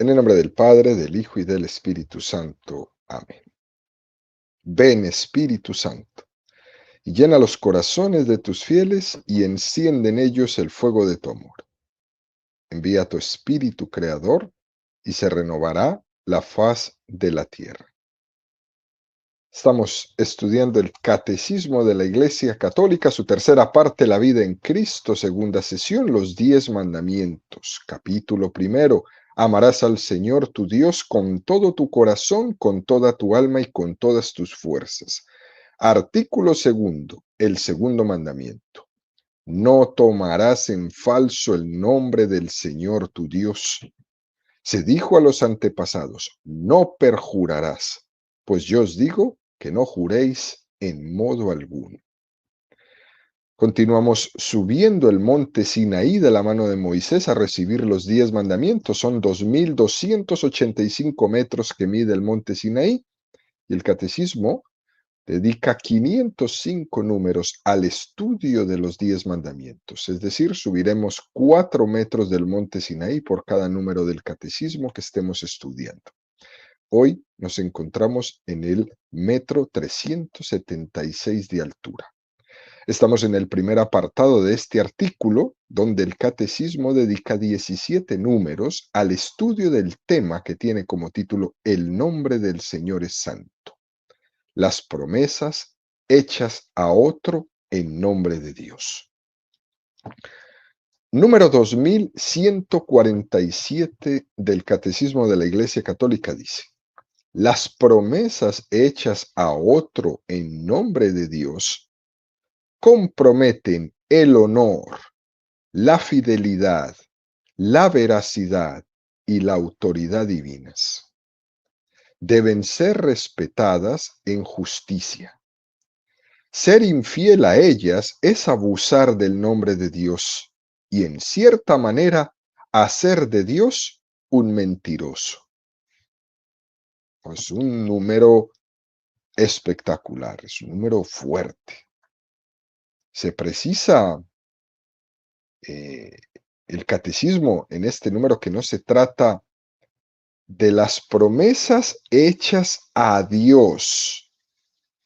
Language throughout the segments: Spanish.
En el nombre del Padre, del Hijo y del Espíritu Santo. Amén. Ven, Espíritu Santo, y llena los corazones de tus fieles y enciende en ellos el fuego de tu amor. Envía tu Espíritu Creador y se renovará la faz de la tierra. Estamos estudiando el Catecismo de la Iglesia Católica, su tercera parte, la vida en Cristo, segunda sesión, los 10 mandamientos. Capítulo primero, amarás al Señor tu Dios con todo tu corazón, con toda tu alma y con todas tus fuerzas. Artículo segundo, el segundo mandamiento. No tomarás en falso el nombre del Señor tu Dios. Se dijo a los antepasados, no perjurarás, pues yo os digo que no juréis en modo alguno. Continuamos subiendo el monte Sinaí de la mano de Moisés a recibir los 10 mandamientos. Son 2285 metros que mide el monte Sinaí y el catecismo dedica 505 números al estudio de los 10 mandamientos. Es decir, subiremos 4 metros del monte Sinaí por cada número del catecismo que estemos estudiando. Hoy nos encontramos en el metro 376 de altura. Estamos en el primer apartado de este artículo, donde el catecismo dedica 17 números al estudio del tema que tiene como título El nombre del Señor es santo. Las promesas hechas a otro en nombre de Dios. Número 2147 del Catecismo de la Iglesia Católica dice: las promesas hechas a otro en nombre de Dios comprometen el honor, la fidelidad, la veracidad y la autoridad divinas. Deben ser respetadas en justicia. Ser infiel a ellas es abusar del nombre de Dios y, en cierta manera, hacer de Dios un mentiroso. Es un número espectacular, es un número fuerte. Se precisa el catecismo en este número que no se trata de las promesas hechas a Dios,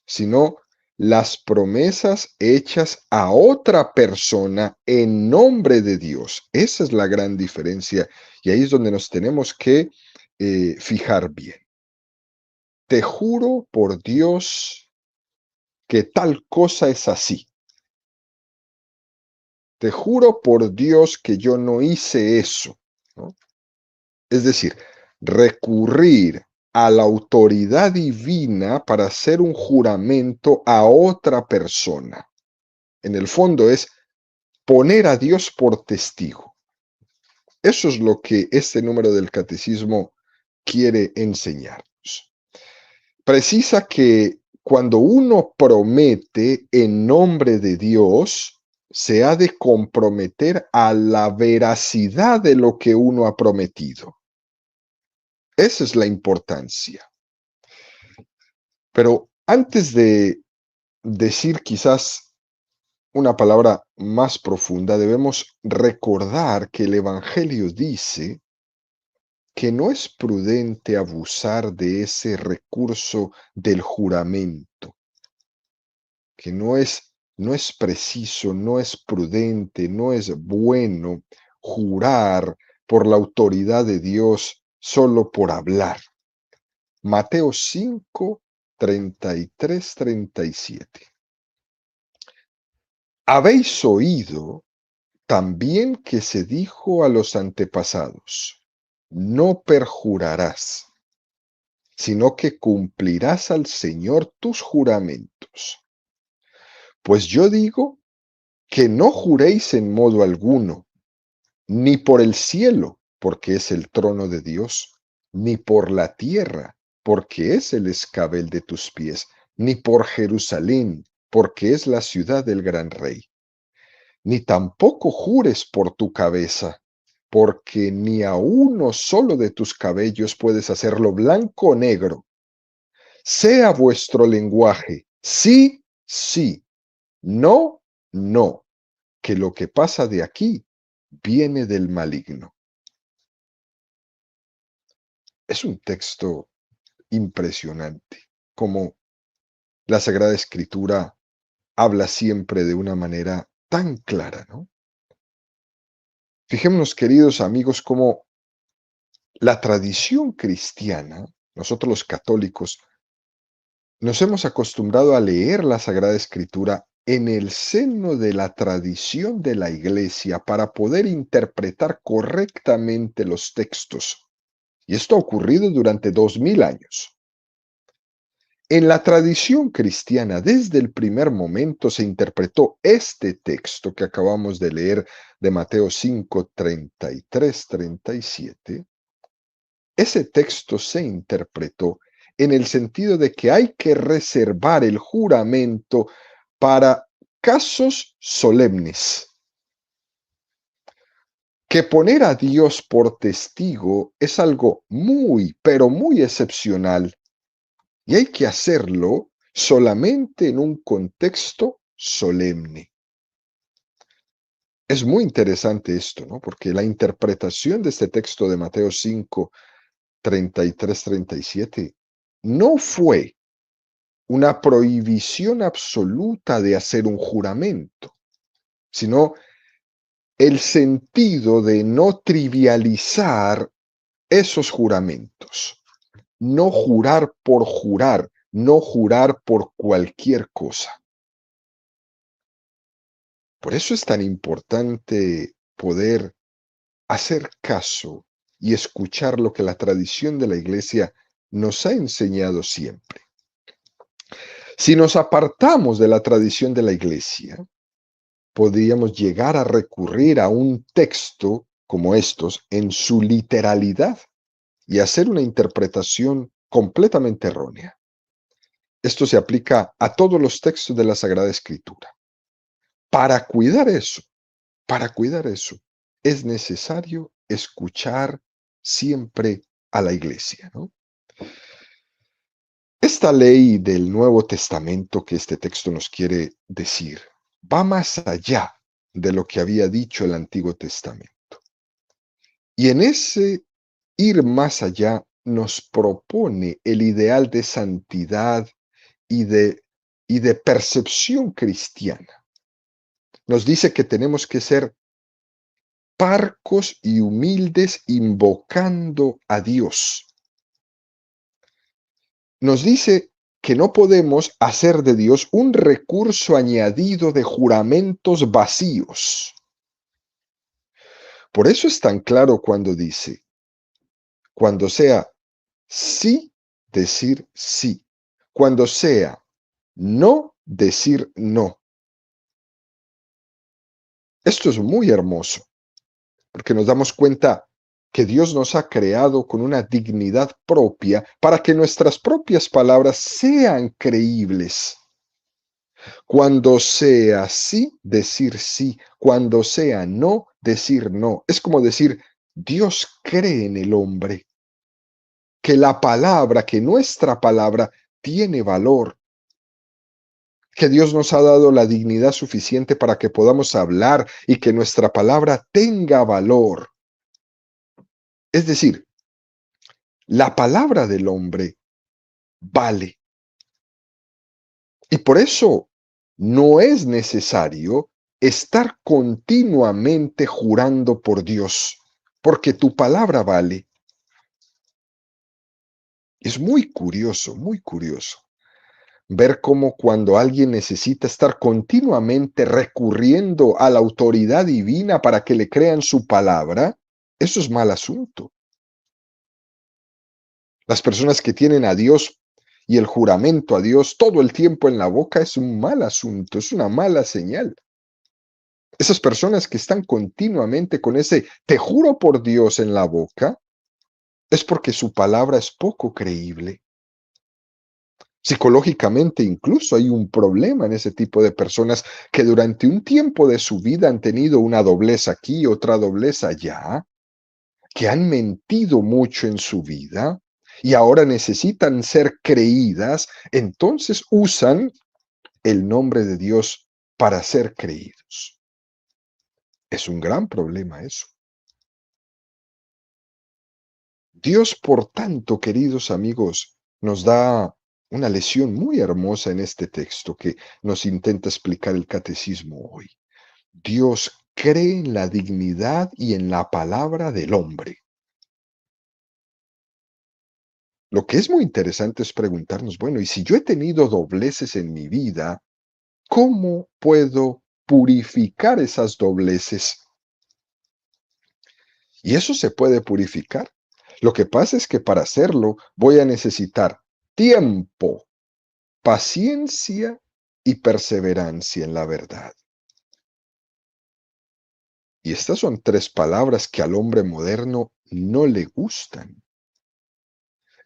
sino las promesas hechas a otra persona en nombre de Dios. Esa es la gran diferencia y ahí es donde nos tenemos que fijar bien. Te juro por Dios que tal cosa es así. Te juro por Dios que yo no hice eso, ¿no? Es decir, recurrir a la autoridad divina para hacer un juramento a otra persona. En el fondo es poner a Dios por testigo. Eso es lo que este número del catecismo quiere enseñarnos. Precisa que cuando uno promete en nombre de Dios, se ha de comprometer a la veracidad de lo que uno ha prometido. Esa es la importancia. Pero antes de decir quizás una palabra más profunda, debemos recordar que el Evangelio dice que no es prudente abusar de ese recurso del juramento, que no es preciso, no es prudente, no es bueno jurar por la autoridad de Dios solo por hablar. Mateo 5, 33, 37. Habéis oído también que se dijo a los antepasados, no perjurarás, sino que cumplirás al Señor tus juramentos. Pues yo digo que no juréis en modo alguno, ni por el cielo, porque es el trono de Dios, ni por la tierra, porque es el escabel de tus pies, ni por Jerusalén, porque es la ciudad del gran rey. Ni tampoco jures por tu cabeza, porque ni a uno solo de tus cabellos puedes hacerlo blanco o negro. Sea vuestro lenguaje sí, sí, no, no, que lo que pasa de aquí viene del maligno. Es un texto impresionante, como la Sagrada Escritura habla siempre de una manera tan clara, ¿no? Fijémonos, queridos amigos, cómo la tradición cristiana, nosotros los católicos, nos hemos acostumbrado a leer la Sagrada Escritura en el seno de la tradición de la Iglesia para poder interpretar correctamente los textos. Y esto ha ocurrido durante 2000 años. En la tradición cristiana, desde el primer momento se interpretó este texto que acabamos de leer de Mateo 5, 33, 37. Ese texto se interpretó en el sentido de que hay que reservar el juramento para casos solemnes, que poner a Dios por testigo es algo muy, pero muy excepcional y hay que hacerlo solamente en un contexto solemne. Es muy interesante esto, ¿no? Porque la interpretación de este texto de Mateo 5, 33, 37 no fue una prohibición absoluta de hacer un juramento, sino el sentido de no trivializar esos juramentos, no jurar, no jurar por cualquier cosa. Por eso es tan importante poder hacer caso y escuchar lo que la tradición de la Iglesia nos ha enseñado siempre. Si nos apartamos de la tradición de la Iglesia, podríamos llegar a recurrir a un texto como estos en su literalidad y hacer una interpretación completamente errónea. Esto se aplica a todos los textos de la Sagrada Escritura. Para cuidar eso, para cuidar eso, es necesario escuchar siempre a la Iglesia, ¿no? Esta ley del Nuevo Testamento que este texto nos quiere decir va más allá de lo que había dicho el Antiguo Testamento. Y en ese ir más allá nos propone el ideal de santidad y de percepción cristiana. Nos dice que tenemos que ser parcos y humildes invocando a Dios. Nos dice que no podemos hacer de Dios un recurso añadido de juramentos vacíos. Por eso es tan claro cuando dice, cuando sea sí, decir sí. Cuando sea no, decir no. Esto es muy hermoso, porque nos damos cuenta que Dios nos ha creado con una dignidad propia para que nuestras propias palabras sean creíbles. Cuando sea sí, decir sí. Cuando sea no, decir no. Es como decir, Dios cree en el hombre, que la palabra, que nuestra palabra tiene valor, que Dios nos ha dado la dignidad suficiente para que podamos hablar y que nuestra palabra tenga valor. Es decir, la palabra del hombre vale. Y por eso no es necesario estar continuamente jurando por Dios, porque tu palabra vale. Es muy curioso ver cómo cuando alguien necesita estar continuamente recurriendo a la autoridad divina para que le crean su palabra, eso es mal asunto. Las personas que tienen a Dios y el juramento a Dios todo el tiempo en la boca es un mal asunto, es una mala señal. Esas personas que están continuamente con ese te juro por Dios en la boca, es porque su palabra es poco creíble. Psicológicamente incluso hay un problema en ese tipo de personas que durante un tiempo de su vida han tenido una doblez aquí, otra doblez allá, que han mentido mucho en su vida y ahora necesitan ser creídas, entonces usan el nombre de Dios para ser creídos. Es un gran problema eso. Dios, por tanto, queridos amigos, nos da una lección muy hermosa en este texto que nos intenta explicar el catecismo hoy. Dios cree en la dignidad y en la palabra del hombre. Lo que es muy interesante es preguntarnos, bueno, y si yo he tenido dobleces en mi vida, ¿cómo puedo purificar esas dobleces? Y eso se puede purificar. Lo que pasa es que para hacerlo voy a necesitar tiempo, paciencia y perseverancia en la verdad. Y estas son tres palabras que al hombre moderno no le gustan.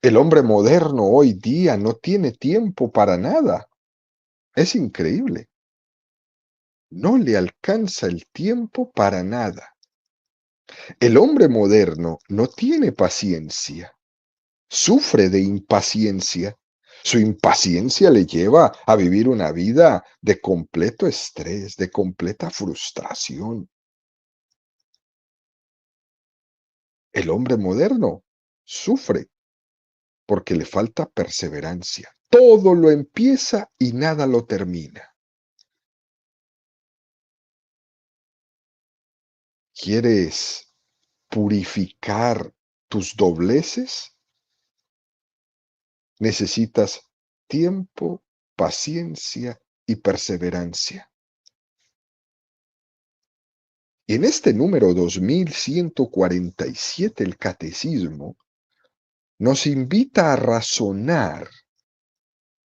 El hombre moderno hoy día no tiene tiempo para nada. Es increíble. No le alcanza el tiempo para nada. El hombre moderno no tiene paciencia, sufre de impaciencia. Su impaciencia le lleva a vivir una vida de completo estrés, de completa frustración. El hombre moderno sufre porque le falta perseverancia. Todo lo empieza y nada lo termina. ¿Quieres purificar tus dobleces? Necesitas tiempo, paciencia y perseverancia. Y en este número 2147 el catecismo nos invita a razonar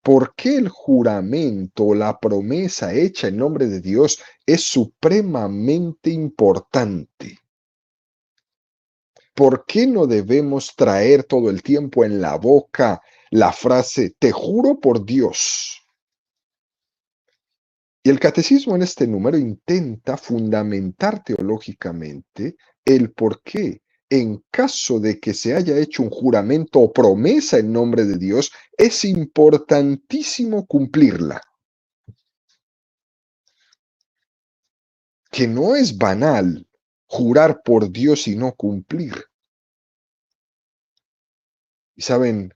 por qué el juramento o la promesa hecha en nombre de Dios es supremamente importante. ¿Por qué no debemos traer todo el tiempo en la boca la frase, te juro por Dios? Y el catecismo en este número intenta fundamentar teológicamente el por qué, en caso de que se haya hecho un juramento o promesa en nombre de Dios, es importantísimo cumplirla. Que no es banal jurar por Dios y no cumplir. Y saben,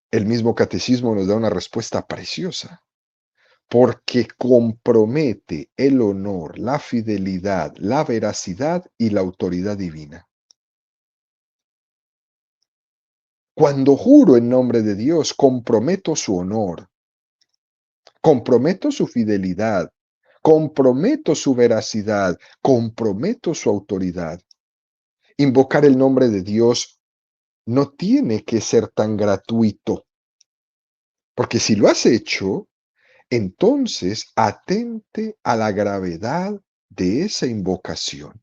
el mismo catecismo nos da una respuesta preciosa. Porque compromete el honor, la fidelidad, la veracidad y la autoridad divina. Cuando juro en nombre de Dios, comprometo su honor, comprometo su fidelidad, comprometo su veracidad, comprometo su autoridad. Invocar el nombre de Dios no tiene que ser tan gratuito, porque si lo has hecho, entonces atente a la gravedad de esa invocación,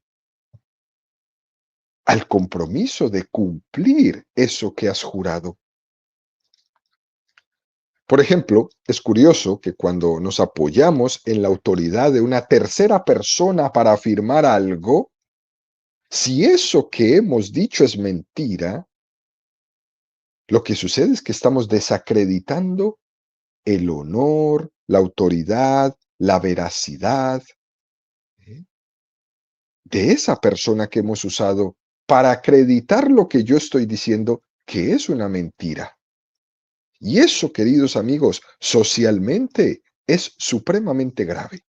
al compromiso de cumplir eso que has jurado. Por ejemplo, es curioso que cuando nos apoyamos en la autoridad de una tercera persona para afirmar algo, si eso que hemos dicho es mentira, lo que sucede es que estamos desacreditando el honor, la autoridad, la veracidad, ¿eh?, de esa persona que hemos usado para acreditar lo que yo estoy diciendo que es una mentira. Y eso, queridos amigos, socialmente es supremamente grave.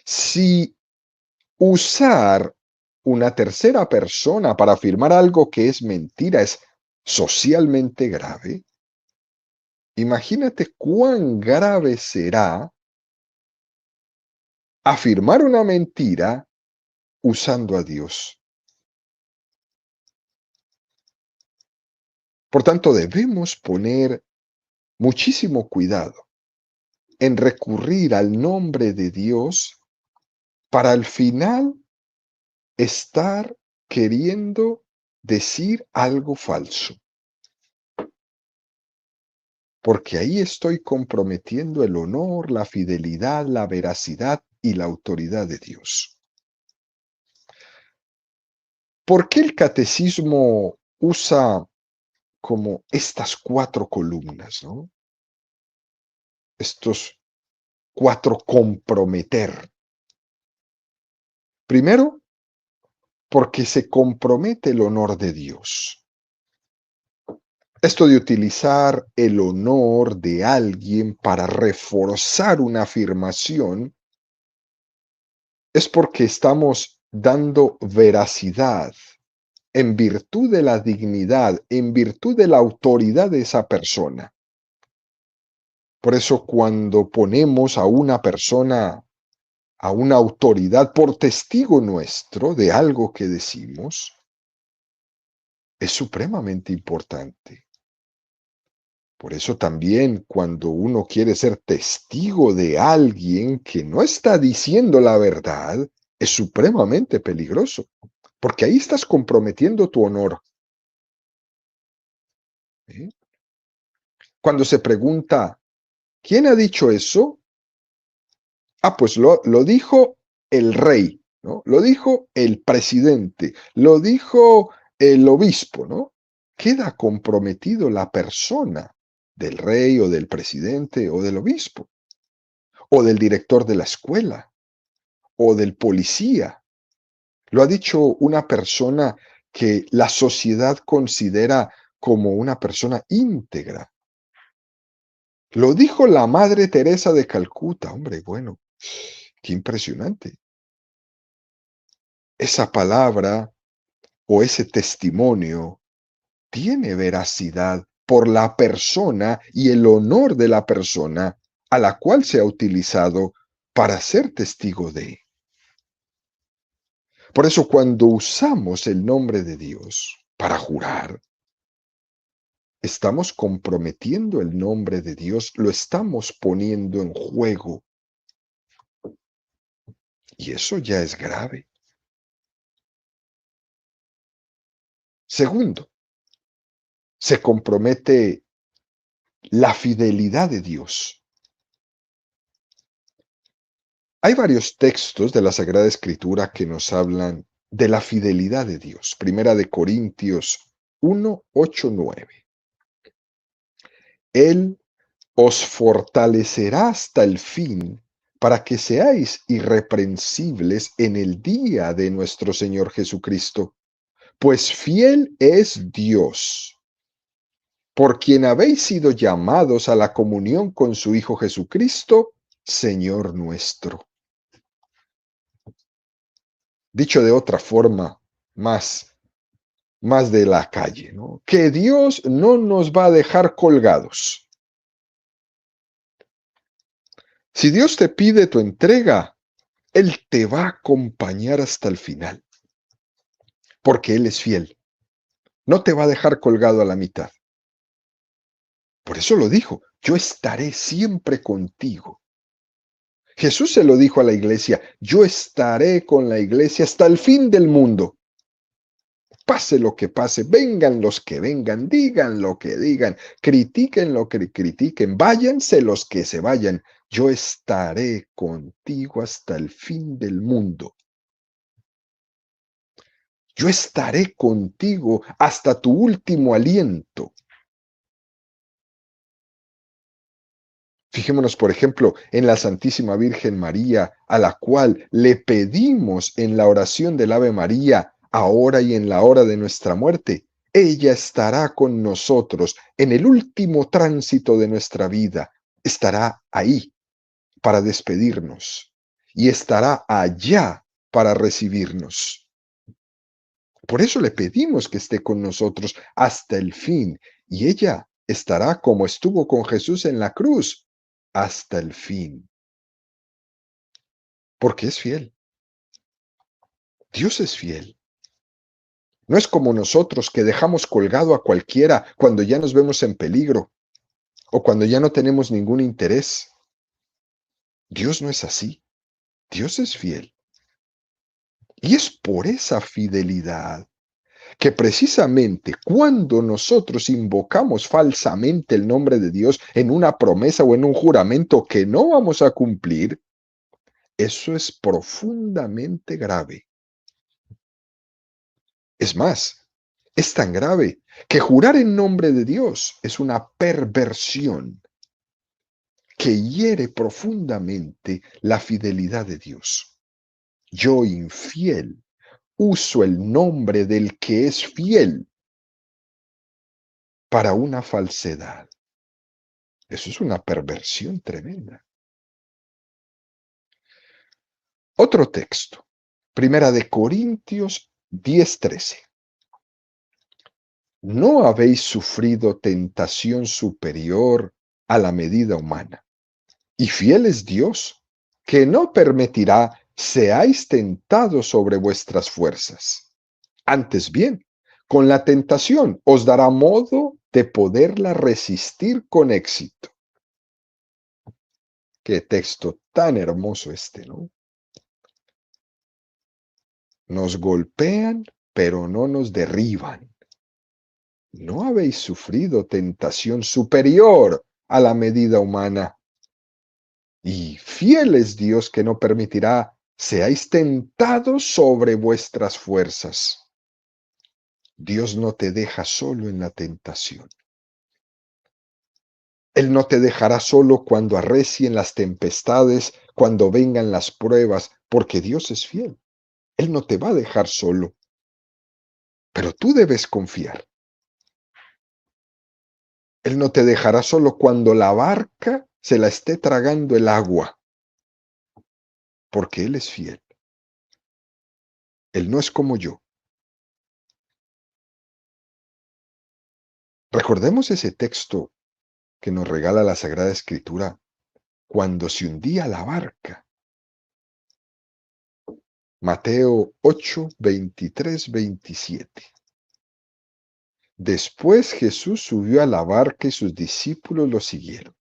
Si usar una tercera persona para afirmar algo que es mentira es socialmente grave, imagínate cuán grave será afirmar una mentira usando a Dios. Por tanto, debemos poner muchísimo cuidado en recurrir al nombre de Dios para al final estar queriendo decir algo falso, porque ahí estoy comprometiendo el honor, la fidelidad, la veracidad y la autoridad de Dios. ¿Por qué el catecismo usa como estas cuatro columnas, ¿no? Estos cuatro comprometer. Primero, porque se compromete el honor de Dios. Esto de utilizar el honor de alguien para reforzar una afirmación es porque estamos dando veracidad en virtud de la dignidad, en virtud de la autoridad de esa persona. Por eso cuando ponemos a una persona, a una autoridad por testigo nuestro de algo que decimos, es supremamente importante. Por eso también cuando uno quiere ser testigo de alguien que no está diciendo la verdad, es supremamente peligroso, porque ahí estás comprometiendo tu honor. ¿Sí? Cuando se pregunta, ¿quién ha dicho eso? Ah, pues lo dijo el rey, ¿no? Lo dijo el presidente, lo dijo el obispo, ¿no? Queda comprometido la persona del rey o del presidente o del obispo, o del director de la escuela, o del policía. Lo ha dicho una persona que la sociedad considera como una persona íntegra. Lo dijo la Madre Teresa de Calcuta. Hombre, bueno, qué impresionante. Esa palabra o ese testimonio tiene veracidad por la persona y el honor de la persona a la cual se ha utilizado para ser testigo de. Por eso cuando usamos el nombre de Dios para jurar, estamos comprometiendo el nombre de Dios, lo estamos poniendo en juego. Y eso ya es grave. Segundo, se compromete la fidelidad de Dios. Hay varios textos de la Sagrada Escritura que nos hablan de la fidelidad de Dios. Primera de Corintios 1, 8, 9. Él os fortalecerá hasta el fin para que seáis irreprensibles en el día de nuestro Señor Jesucristo. Pues fiel es Dios, por quien habéis sido llamados a la comunión con su Hijo Jesucristo, Señor nuestro. Dicho de otra forma, más de la calle, ¿no? Que Dios no nos va a dejar colgados. Si Dios te pide tu entrega, Él te va a acompañar hasta el final, porque Él es fiel. No te va a dejar colgado a la mitad. Por eso lo dijo, yo estaré siempre contigo. Jesús se lo dijo a la iglesia, yo estaré con la iglesia hasta el fin del mundo. Pase lo que pase, vengan los que vengan, digan lo que digan, critiquen lo que critiquen, váyanse los que se vayan. Yo estaré contigo hasta el fin del mundo. Yo estaré contigo hasta tu último aliento. Fijémonos, por ejemplo, en la Santísima Virgen María, a la cual le pedimos en la oración del Ave María, ahora y en la hora de nuestra muerte. Ella estará con nosotros en el último tránsito de nuestra vida. Estará ahí para despedirnos y estará allá para recibirnos. Por eso le pedimos que esté con nosotros hasta el fin, y ella estará como estuvo con Jesús en la cruz, hasta el fin, porque es fiel. Dios es fiel. No es como nosotros que dejamos colgado a cualquiera cuando ya nos vemos en peligro o cuando ya no tenemos ningún interés. Dios no es así. Dios es fiel. Y es por esa fidelidad que precisamente cuando nosotros invocamos falsamente el nombre de Dios en una promesa o en un juramento que no vamos a cumplir, eso es profundamente grave. Es más, es tan grave que jurar en nombre de Dios es una perversión que hiere profundamente la fidelidad de Dios. Yo infiel uso el nombre del que es fiel para una falsedad. Eso es una perversión tremenda. Otro texto, Primera de Corintios 10:13. No habéis sufrido tentación superior a la medida humana. Y fiel es Dios, que no permitirá seáis tentados sobre vuestras fuerzas. Antes bien, con la tentación os dará modo de poderla resistir con éxito. Qué texto tan hermoso este, ¿no? Nos golpean, pero no nos derriban. No habéis sufrido tentación superior a la medida humana. Y fiel es Dios que no permitirá seáis tentados sobre vuestras fuerzas. Dios no te deja solo en la tentación. Él no te dejará solo cuando arrecien las tempestades, cuando vengan las pruebas, porque Dios es fiel. Él no te va a dejar solo. Pero tú debes confiar. Él no te dejará solo cuando la barca se la esté tragando el agua, porque Él es fiel. Él no es como yo. Recordemos ese texto que nos regala la Sagrada Escritura cuando se hundía la barca. Mateo 8, 23, 27. Después Jesús subió a la barca y sus discípulos lo siguieron.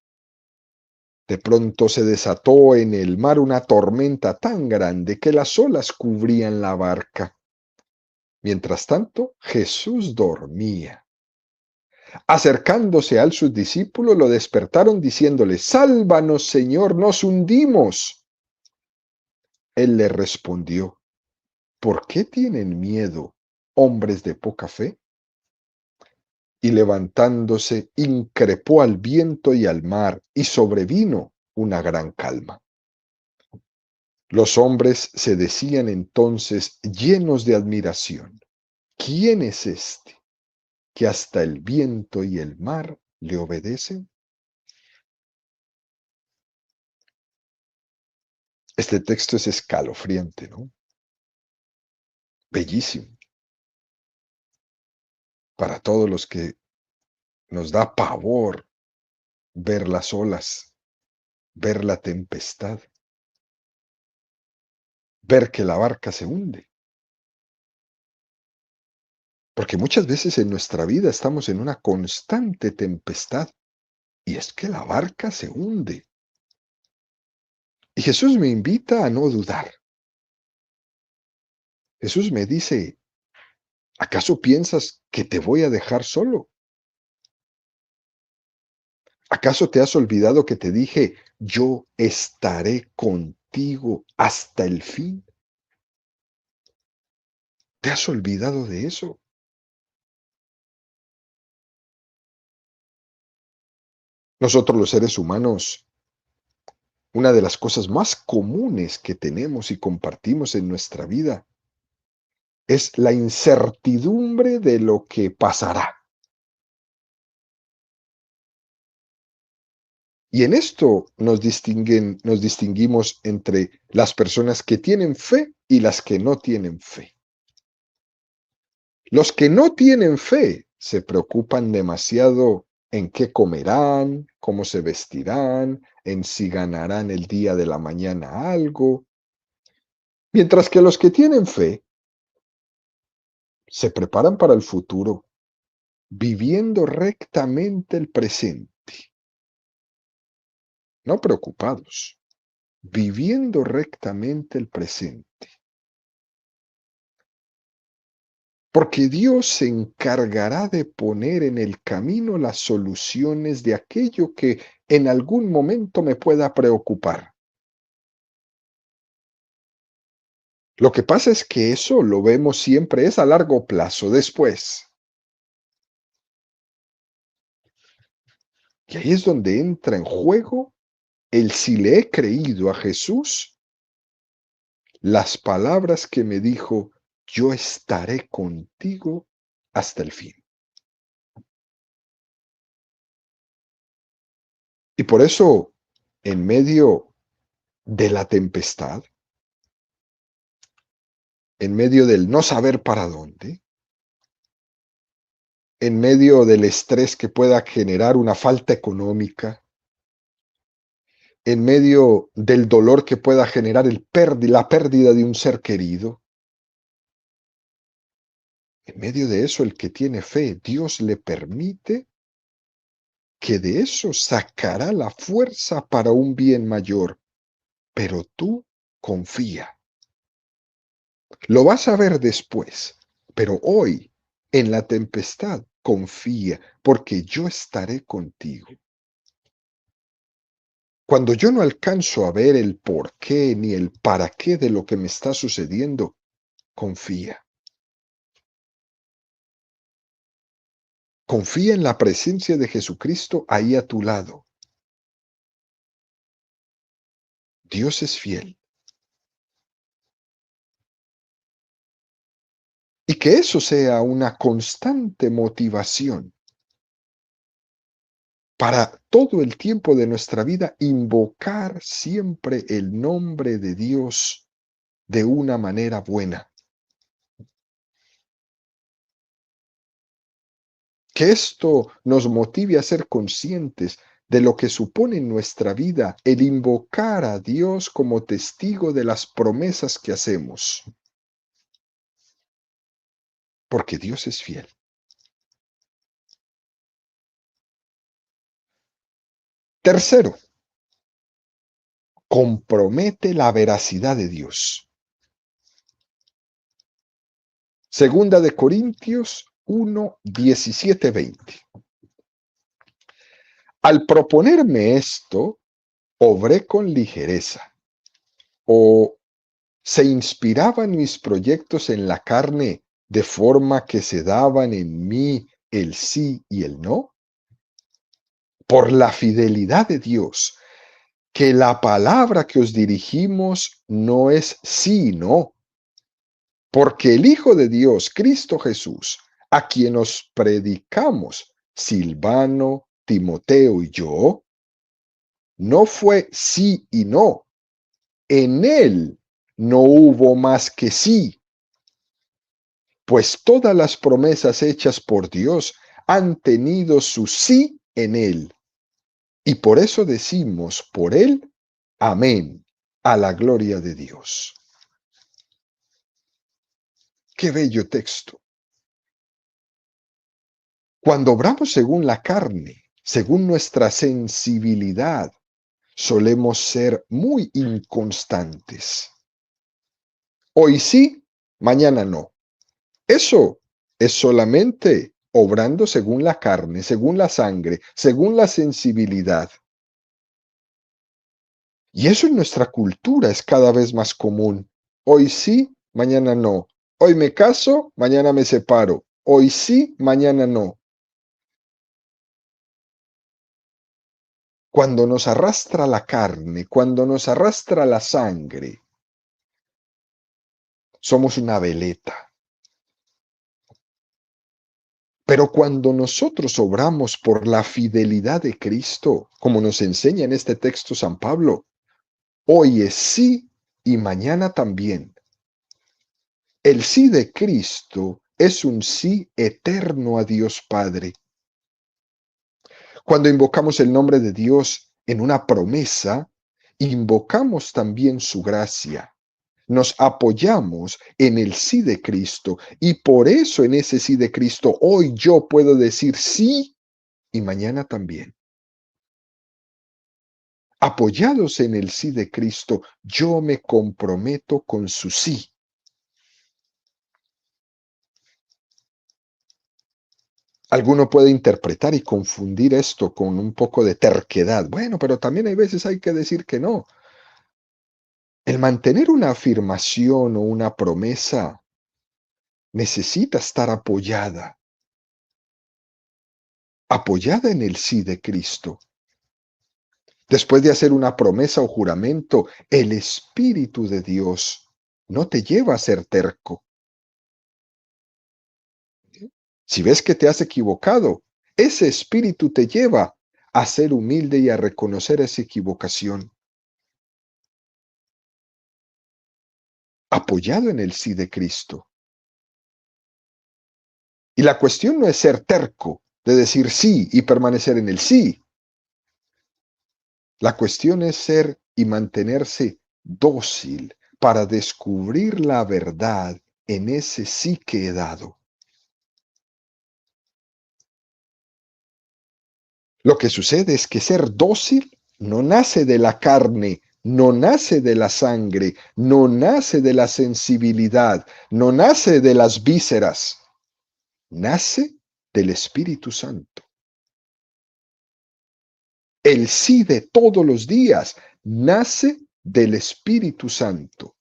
De pronto se desató en el mar una tormenta tan grande que las olas cubrían la barca. Mientras tanto, Jesús dormía. Acercándose a sus discípulos, lo despertaron diciéndole: «Sálvanos, Señor, nos hundimos». Él le respondió: «¿Por qué tienen miedo, hombres de poca fe?». Y levantándose, increpó al viento y al mar, y sobrevino una gran calma. Los hombres se decían entonces, llenos de admiración: «¿Quién es este, que hasta el viento y el mar le obedecen?». Este texto es escalofriante, ¿no? Bellísimo. Para todos los que nos da pavor ver las olas, ver la tempestad, ver que la barca se hunde. Porque muchas veces en nuestra vida estamos en una constante tempestad y es que la barca se hunde. Y Jesús me invita a no dudar. Jesús me dice: ¿acaso piensas que te voy a dejar solo? ¿Acaso te has olvidado que te dije, yo estaré contigo hasta el fin? ¿Te has olvidado de eso? Nosotros los seres humanos, una de las cosas más comunes que tenemos y compartimos en nuestra vida es la incertidumbre de lo que pasará. Y en esto nos distinguimos entre las personas que tienen fe y las que no tienen fe. Los que no tienen fe se preocupan demasiado en qué comerán, cómo se vestirán, en si ganarán el día de la mañana algo, mientras que los que tienen fe se preparan para el futuro, viviendo rectamente el presente, no preocupados, viviendo rectamente el presente. Porque Dios se encargará de poner en el camino las soluciones de aquello que en algún momento me pueda preocupar. Lo que pasa es que eso lo vemos siempre es a largo plazo, después. Y ahí es donde entra en juego el si le he creído a Jesús las palabras que me dijo: yo estaré contigo hasta el fin. Y por eso, en medio de la tempestad, en medio del no saber para dónde, en medio del estrés que pueda generar una falta económica, en medio del dolor que pueda generar la pérdida de un ser querido, en medio de eso el que tiene fe, Dios le permite que de eso sacará la fuerza para un bien mayor, pero tú confía. Lo vas a ver después, pero hoy, en la tempestad, confía, porque yo estaré contigo. Cuando yo no alcanzo a ver el por qué ni el para qué de lo que me está sucediendo, confía. Confía en la presencia de Jesucristo ahí a tu lado. Dios es fiel. Y que eso sea una constante motivación para todo el tiempo de nuestra vida, invocar siempre el nombre de Dios de una manera buena. Que esto nos motive a ser conscientes de lo que supone en nuestra vida el invocar a Dios como testigo de las promesas que hacemos. Porque Dios es fiel. Tercero, compromete la veracidad de Dios. Segunda de Corintios 1, 17, 20. Al proponerme esto, obré con ligereza, o se inspiraban mis proyectos en la carne de forma que se daban en mí el sí y el no. Por la fidelidad de Dios, que la palabra que os dirigimos no es sí y no, porque el Hijo de Dios, Cristo Jesús, a quien os predicamos, Silvano, Timoteo y yo, no fue sí y no. En él no hubo más que sí, pues todas las promesas hechas por Dios han tenido su sí en él. Y por eso decimos por él, amén, a la gloria de Dios. Qué bello texto. Cuando obramos según la carne, según nuestra sensibilidad, solemos ser muy inconstantes. Hoy sí, mañana no. Eso es solamente obrando según la carne, según la sangre, según la sensibilidad. Y eso en nuestra cultura es cada vez más común. Hoy sí, mañana no. Hoy me caso, mañana me separo. Hoy sí, mañana no. Cuando nos arrastra la carne, cuando nos arrastra la sangre, somos una veleta. Pero cuando nosotros obramos por la fidelidad de Cristo, como nos enseña en este texto San Pablo, hoy es sí y mañana también. El sí de Cristo es un sí eterno a Dios Padre. Cuando invocamos el nombre de Dios en una promesa, invocamos también su gracia. Nos apoyamos en el sí de Cristo y por eso en ese sí de Cristo hoy yo puedo decir sí y mañana también. Apoyados en el sí de Cristo, yo me comprometo con su sí. Alguno puede interpretar y confundir esto con un poco de terquedad. Bueno, pero también hay veces hay que decir que no. El mantener una afirmación o una promesa necesita estar apoyada en el sí de Cristo. Después de hacer una promesa o juramento, el Espíritu de Dios no te lleva a ser terco. Si ves que te has equivocado, ese espíritu te lleva a ser humilde y a reconocer esa equivocación, apoyado en el sí de Cristo. Y la cuestión no es ser terco, de decir sí y permanecer en el sí. La cuestión es ser y mantenerse dócil para descubrir la verdad en ese sí que he dado. Lo que sucede es que ser dócil no nace de la carne, no nace de la sangre, no nace de la sensibilidad, no nace de las vísceras, nace del Espíritu Santo. El sí de todos los días nace del Espíritu Santo.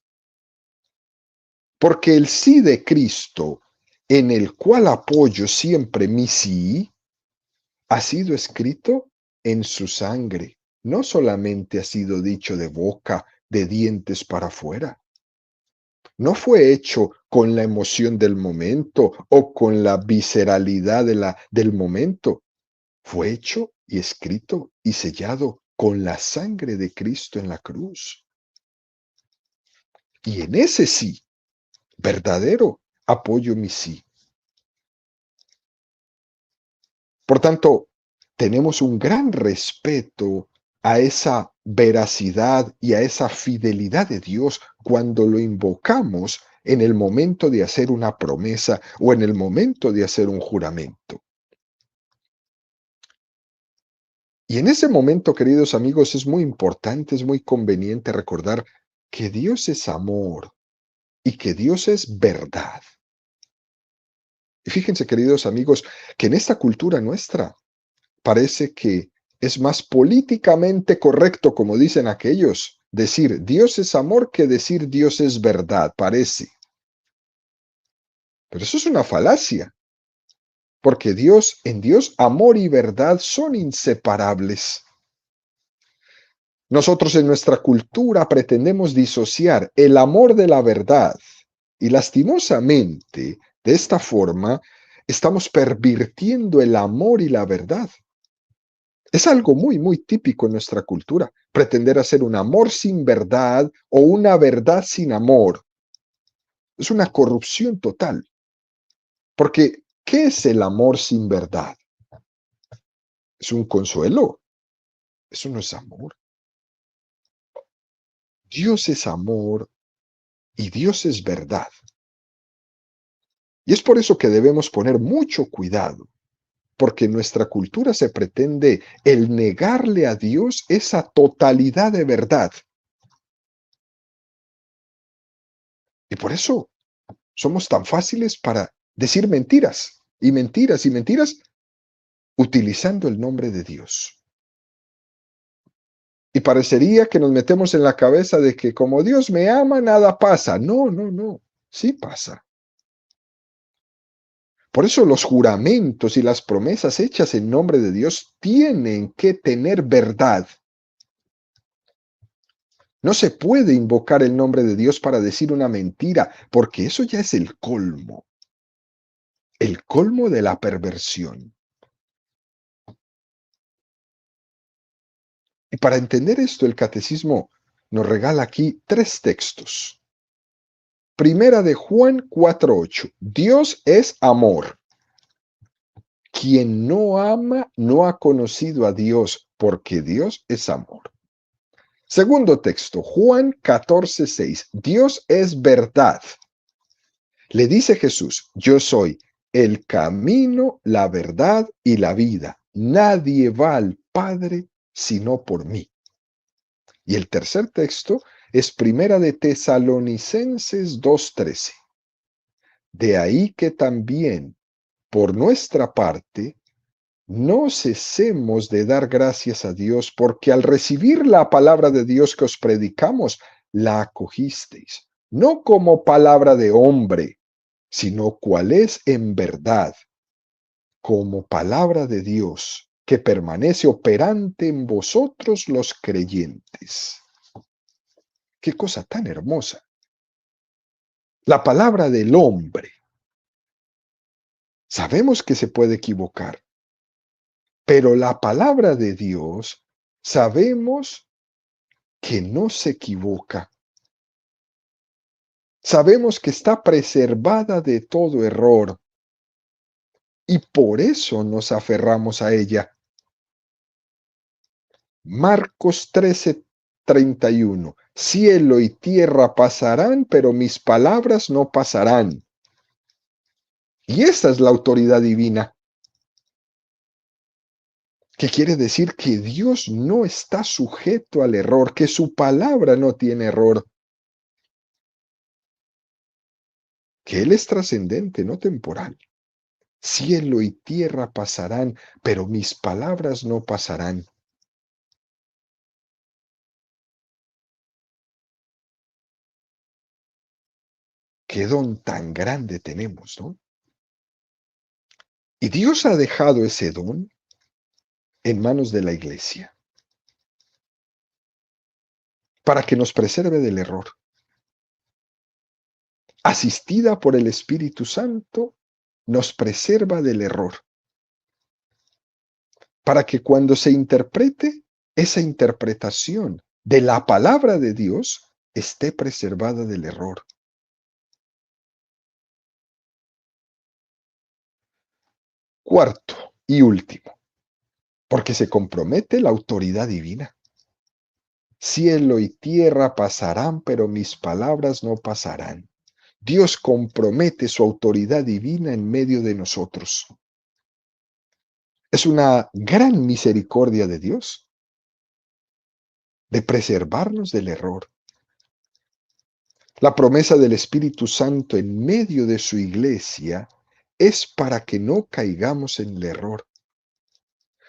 Porque el sí de Cristo, en el cual apoyo siempre mi sí, ha sido escrito en su sangre. No solamente ha sido dicho de boca, de dientes para afuera. No fue hecho con la emoción del momento o con la visceralidad del momento. Fue hecho y escrito y sellado con la sangre de Cristo en la cruz. Y en ese sí, verdadero, apoyo mi sí. Por tanto, tenemos un gran respeto a esa veracidad y a esa fidelidad de Dios cuando lo invocamos en el momento de hacer una promesa o en el momento de hacer un juramento. Y en ese momento, queridos amigos, es muy importante, es muy conveniente recordar que Dios es amor y que Dios es verdad. Y fíjense, queridos amigos, que en esta cultura nuestra parece que es más políticamente correcto, como dicen aquellos, decir Dios es amor que decir Dios es verdad, parece. Pero eso es una falacia, porque en Dios, amor y verdad son inseparables. Nosotros en nuestra cultura pretendemos disociar el amor de la verdad y lastimosamente, de esta forma, estamos pervirtiendo el amor y la verdad. Es algo muy, muy típico en nuestra cultura, pretender hacer un amor sin verdad o una verdad sin amor. Es una corrupción total, porque ¿qué es el amor sin verdad? ¿Es un consuelo? Eso no es amor. Dios es amor y Dios es verdad. Y es por eso que debemos poner mucho cuidado, porque en nuestra cultura se pretende el negarle a Dios esa totalidad de verdad. Y por eso somos tan fáciles para decir mentiras y mentiras y mentiras utilizando el nombre de Dios. Y parecería que nos metemos en la cabeza de que como Dios me ama, nada pasa. No, no, no. Sí pasa. Por eso los juramentos y las promesas hechas en nombre de Dios tienen que tener verdad. No se puede invocar el nombre de Dios para decir una mentira, porque eso ya es el colmo de la perversión. Y para entender esto, el catecismo nos regala aquí tres textos. Primera de Juan 4:8. Dios es amor. Quien no ama no ha conocido a Dios, porque Dios es amor. Segundo texto, Juan 14:6. Dios es verdad. Le dice Jesús, yo soy el camino, la verdad y la vida. Nadie va al Padre sino por mí. Y el tercer texto es Primera de Tesalonicenses 2:13. De ahí que también, por nuestra parte, no cesemos de dar gracias a Dios, porque al recibir la palabra de Dios que os predicamos, la acogisteis, no como palabra de hombre, sino cual es en verdad, como palabra de Dios, que permanece operante en vosotros los creyentes. Qué cosa tan hermosa. La palabra del hombre Sabemos que se puede equivocar, pero la palabra de Dios sabemos que no se equivoca. Sabemos que está preservada de todo error y por eso nos aferramos a ella. Marcos 13:31. Cielo y tierra pasarán, pero mis palabras no pasarán. Y esa es la autoridad divina, que quiere decir que Dios no está sujeto al error, que su palabra no tiene error, que Él es trascendente, no temporal. Cielo y tierra pasarán, pero mis palabras no pasarán. Qué don tan grande tenemos, ¿no? Y Dios ha dejado ese don en manos de la iglesia para que nos preserve del error. Asistida por el Espíritu Santo, nos preserva del error, para que cuando se interprete, esa interpretación de la palabra de Dios esté preservada del error. Cuarto y último, porque se compromete la autoridad divina. Cielo y tierra pasarán, pero mis palabras no pasarán. Dios compromete su autoridad divina en medio de nosotros. Es una gran misericordia de Dios de preservarnos del error. La promesa del Espíritu Santo en medio de su iglesia es para que no caigamos en el error,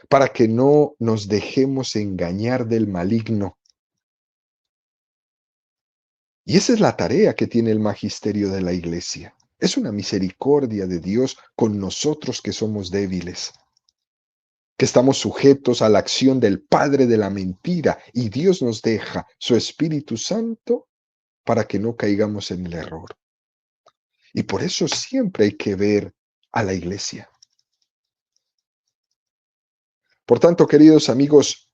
para que no nos dejemos engañar del maligno. Y esa es la tarea que tiene el magisterio de la iglesia. Es una misericordia de Dios con nosotros que somos débiles, que estamos sujetos a la acción del padre de la mentira, y Dios nos deja su Espíritu Santo para que no caigamos en el error. Y por eso siempre hay que ver a la iglesia. Por tanto, queridos amigos,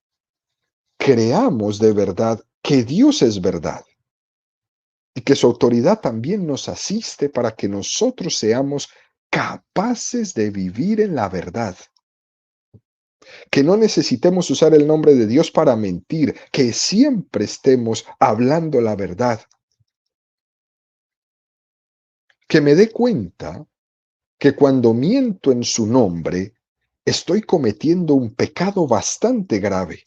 creamos de verdad que Dios es verdad y que su autoridad también nos asiste para que nosotros seamos capaces de vivir en la verdad. Que no necesitemos usar el nombre de Dios para mentir, que siempre estemos hablando la verdad. Que me dé cuenta que cuando miento en su nombre, estoy cometiendo un pecado bastante grave,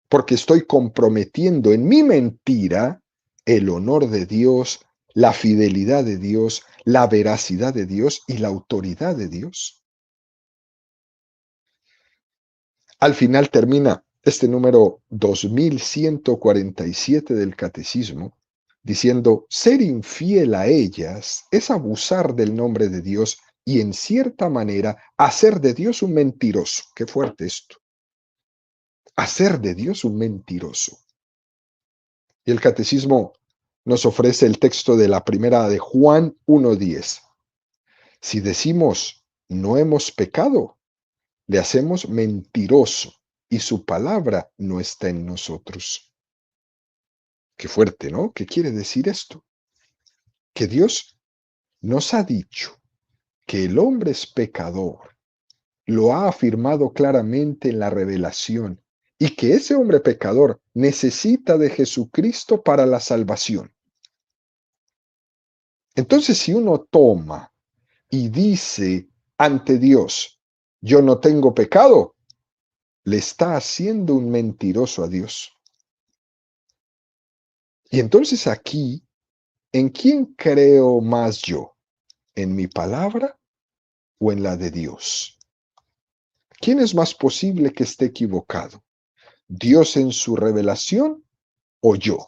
porque estoy comprometiendo en mi mentira el honor de Dios, la fidelidad de Dios, la veracidad de Dios y la autoridad de Dios. Al final termina este número 2147 del Catecismo diciendo: ser infiel a ellas es abusar del nombre de Dios y en cierta manera hacer de Dios un mentiroso. Qué fuerte esto. Hacer de Dios un mentiroso. Y el Catecismo nos ofrece el texto de la primera de Juan 1:10. Si decimos no hemos pecado, le hacemos mentiroso y su palabra no está en nosotros. Qué fuerte, ¿no? ¿Qué quiere decir esto? Que Dios nos ha dicho que el hombre es pecador, lo ha afirmado claramente en la revelación, y que ese hombre pecador necesita de Jesucristo para la salvación. Entonces, si uno toma y dice ante Dios, yo no tengo pecado, le está haciendo un mentiroso a Dios. Y entonces aquí, ¿en quién creo más yo? ¿En mi palabra o en la de Dios? ¿Quién es más posible que esté equivocado? ¿Dios en su revelación o yo?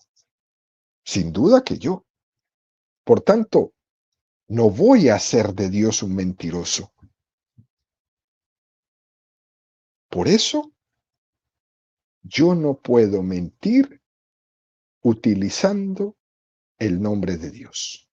Sin duda que yo. Por tanto, no voy a hacer de Dios un mentiroso. Por eso, yo no puedo mentir utilizando el nombre de Dios.